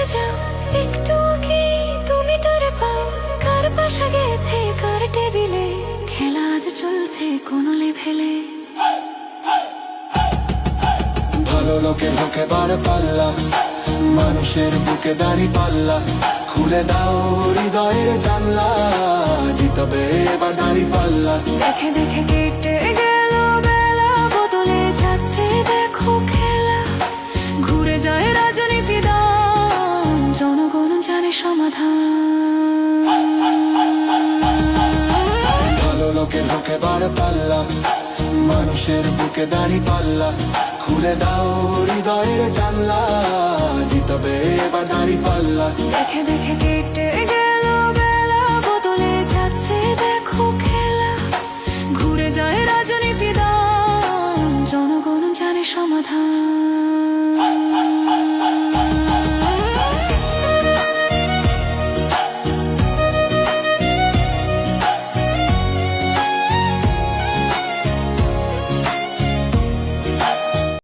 উঠে যাও, একটু কি তুমি টরে পাও? কার পাশা গেছে কার টেবিলে, খেলা আজ চলছে কোন লেভেলে। ভালো লোকের বুকে বার পাল্লা, মানুষের বুকে দাঁড়ি পাল্লা, খুলে দাও হৃদয়ের জানলা, জিতবে এবার দাঁড়ি পাল্লা। দেখে দেখে কেটে গেল বেলা, বদলে যাচ্ছে দেখো খেলা, ঘুরে যায় রাজনীতি দাম, জনগণ জানে সমাধান। ভালো লোকের বুকে বার পাল্লা, মানুষের বুকে দাঁড়ি পাল্লা, খুলে দাও হৃদয়ের জানলা, জিতবে এবার দাঁড়ি পাল্লা। দেখে দেখে কেটে গেল বেলা, বদলে যাচ্ছে দেখো খেলা, ঘুরে যায় রাজনীতি দাম, জনগণ জানে সমাধান।